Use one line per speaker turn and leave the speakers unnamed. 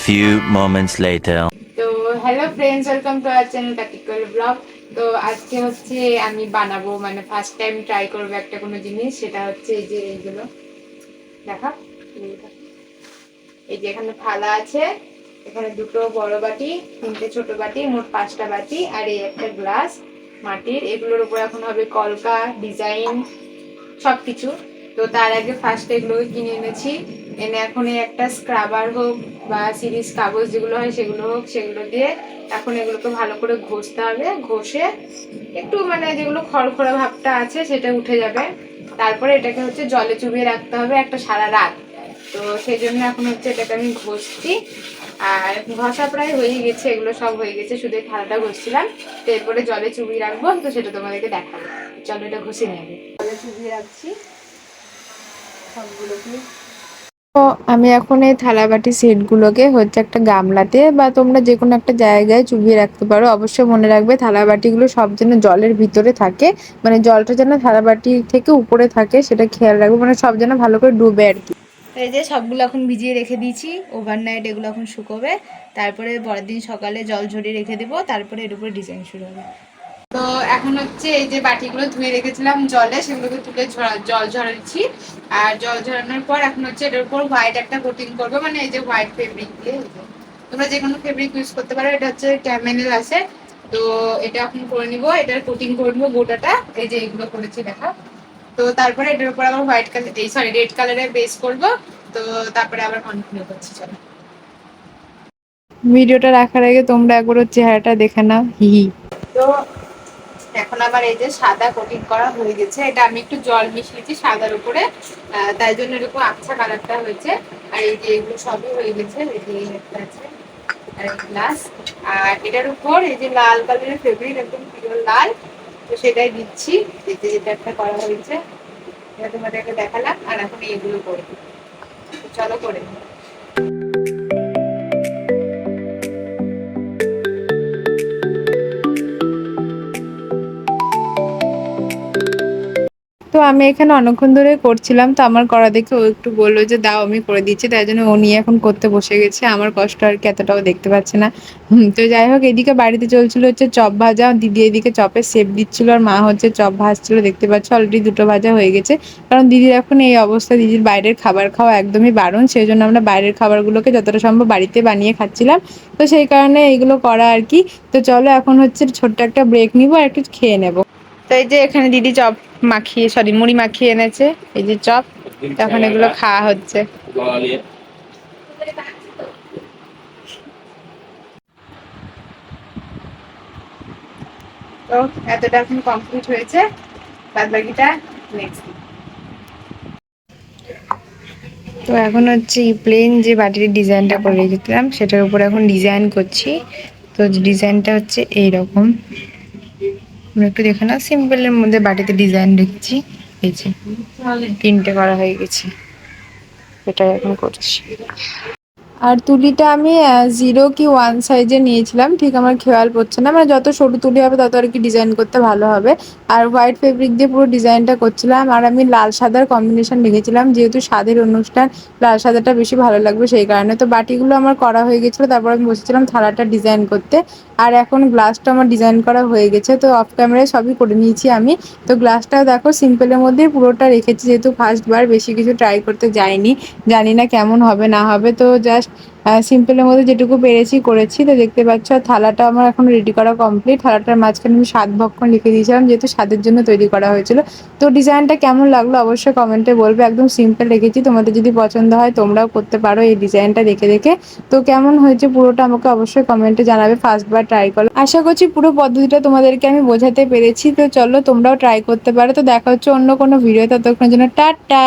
few moments later.
তো hello friends, welcome to our channel practical blog. তো আজকে হচ্ছে আমি বানাবো, মানে ফার্স্ট টাইম ট্রাই করবো একটা কোনো জিনিস। সেটা হচ্ছে এই যে এইগুলো দেখা, এই যে এখানে থালা আছে, এখানে দুটো বড় বাটি, তিনটে ছোট বাটি, মোট 5টা বাটি, আর এই একটা গ্লাস মাটির। এগুলোর উপর এখন হবে কলকা ডিজাইন সবকিছু। তো তার আগে ফার্স্ট এগুলোকে কিনে এনেছি, এনে এখন এই একটা স্ক্রাবার হোক বা সিরিজ কাগজ যেগুলো হয় সেগুলো হোক, সেগুলো দিয়ে এখন এগুলোকে ভালো করে ঘষতে হবে। ঘষে একটু মানে যেগুলো খড়খড়া ভাবটা আছে সেটা উঠে যাবে। তারপরে এটাকে হচ্ছে জলে চুবিয়ে রাখতে হবে একটা সারা রাত। তো সেই জন্য এখন হচ্ছে এটাকে আমি ঘষছি, আর ঘষা প্রায় হয়ে গেছে, এগুলো সব হয়ে গেছে, শুধু এই থালাটা ঘষছিলাম। তো এরপরে জলে চুবিয়ে রাখবো, তো সেটা তোমাদেরকে দেখাবো। চলো এটা ঘষে নেবে, জলে চুবিয়ে রাখছি সবগুলোকে। তো আমি এখন এই থালা বাটি সেটগুলোকে হচ্ছে একটা গামলাতে বা তোমরা যে কোনো একটা জায়গায় চুবিয়ে রাখতে পারো। অবশ্যই মনে রাখবে থালা বাটিগুলো সব যেন জলের ভিতরে থাকে, মানে জলটা যেন থালা বাটি থেকে উপরে থাকে, সেটা খেয়াল রাখবে, মানে সব যেন ভালো করে ডুবে আর কি। এই যে সবগুলো এখন ভিজিয়ে রেখে দিয়েছি ওভারনাইট, এগুলো এখন শুকোবে। তারপরে পরের দিন সকালে জল ঝরিয়ে রেখে দেবো, তারপরে এর উপরে ডিজাইন শুরু হবে। তো এখন হচ্ছে এই যে বাটিগুলো ধুয়ে রেখেছিলাম জলে, সেগুলোকে তুলে জল ঝরাচ্ছি। আর জল ঝরানোর পর এখন হচ্ছে এটার উপর হোয়াইট একটা কোটিং করবো, মানে এই যে হোয়াইট ফেব্রিক দিয়ে। তোমরা যে কোনো ফেব্রিক ইউজ করতে পারো, এটা হচ্ছে ক্যামেল আছে। তো এটা এখন করে নিব, এটার কোটিং করে নিবো গোটাটা, এই যে এগুলো করেছি দেখা। তো তারপরে এটার উপর আবার হোয়াইট কালার, এই সরি রেড কালারের বেস করবো। তো তারপরে আবার কন্টিনিউ করছি, চলো। ভিডিওটা রাখার আগে তোমরা একবার ওর চেহারাটা দেখে নাও, হি হি। তো এখন আবার এই যে সাদা কোটিং করা হয়ে গেছে, এটা আমি একটু জল মিশিয়েছি সাদার উপরে, তাই জন্য এরকম আচ্ছা কালারটা হয়েছে। আর এই যে এগুলো সবই হয়ে গেছে, এই যে একটা আছে আর এই গ্লাস। আর এটার উপর এই যে লাল কালারের ফেব্রিক, একদম পিওর লাল, তো সেটাই দিচ্ছি। এই যে এটা একটা করা হয়েছে, এটা তোমাদেরকে দেখালাম। আর এখন এইগুলো করে চলো করে নিই। তো আমি এখানে অনেকক্ষণ ধরে করছিলাম, তো আমার করা দেখে ও একটু বললো যে দাও, আমি করে দিচ্ছি। তাই জন্য ও নিয়ে এখন করতে বসে গেছে। আমার কষ্ট আর কি এতটাও দেখতে পাচ্ছে না। তো যাই হোক, এদিকে বাড়িতে চলছিল হচ্ছে চপ ভাজা, দিদি এদিকে চপের শেপ দিচ্ছিল, আর মা হচ্ছে চপ ভাজছিল। দেখতে পাচ্ছ অলরেডি দুটো ভাজা হয়ে গেছে। কারণ দিদির এখন এই অবস্থা, দিদির বাইরের খাবার খাওয়া একদমই বারণ, সেই জন্য আমরা বাইরের খাবারগুলোকে যতটা সম্ভব বাড়িতে বানিয়ে খাচ্ছিলাম। তো সেই কারণে এইগুলো করা আর কি। তো চলো এখন হচ্ছে ছোট্ট একটা ব্রেক নিবো আর একটু খেয়ে নেবো। তো এই যে এখানে দিদি চপ মাখিয়ে, সরি মুড়ি মাখিয়ে এনেছে, এই যে চপ, এখন এগুলো খাওয়া হচ্ছে। তো এতটা এখন কমপ্লিট হয়েছে, বাদ বাকিটা নেক্সট। তো এখন হচ্ছে এই প্লেন যে বাটির ডিজাইনটা করে রেখেছিলাম সেটার উপর এখন ডিজাইন করছি। তো ডিজাইনটা হচ্ছে এইরকম, একটু দেখে না, সিম্পলের মধ্যে বাটিতে ডিজাইন রেখেছি। এই যে 3টে করা হয়ে গেছে, এটাই এখন করছি। আর তুলিটা আমি 0 কি 1 সাইজে নিয়েছিলাম, ঠিক আমার খেয়াল পড়ছে না, মানে যত সরু তুলি হবে তত আর কি ডিজাইন করতে ভালো হবে। আর হোয়াইট ফেব্রিক দিয়ে পুরো ডিজাইনটা করছিলাম, আর আমি লাল সাদার কম্বিনেশন রেখেছিলাম, যেহেতু স্বাদের অনুষ্ঠান লাল সাদাটা বেশি ভালো লাগবে সেই কারণে। তো বাটিগুলো আমার করা হয়ে গেছিলো, তারপর আমি বসেছিলাম থালাটা ডিজাইন করতে। আর এখন গ্লাসটা আমার ডিজাইন করা হয়ে গেছে, তো অফ ক্যামেরায় সবই করে নিয়েছি আমি। তো গ্লাসটাও দেখো সিম্পলের মধ্যেই পুরোটা রেখেছি, যেহেতু ফার্স্টবার, বেশি কিছু ট্রাই করতে যাইনি, জানি না কেমন হবে না হবে। তো জাস্ট সিম্পলের মধ্যে যেটুকু পেরেছি করেছি। তো দেখতে পাচ্ছ থালাটা আমার এখন রেডি করা কমপ্লিট। থালাটার মাঝখানে আমি স্বাদ ভক্ষণ লিখে দিয়েছিলাম, যেহেতু স্বাদের জন্য তৈরি করা হয়েছিল। তো ডিজাইনটা কেমন লাগলো অবশ্যই কমেন্টে বলবে। একদম সিম্পল রেখেছি, তোমাদের যদি পছন্দ হয় তোমরাও করতে পারো এই ডিজাইনটা দেখে দেখে। তো কেমন হয়েছে পুরোটা আমাকে অবশ্যই কমেন্টে জানাবে, ফার্স্টবার ট্রাই করো। আশা করছি পুরো পদ্ধতিটা তোমাদেরকে আমি বোঝাতে পেরেছি। তো চলো তোমরাও ট্রাই করতে পারো। তো দেখা হচ্ছে অন্য কোনো ভিডিও, ততক্ষণের জন্য টাটা।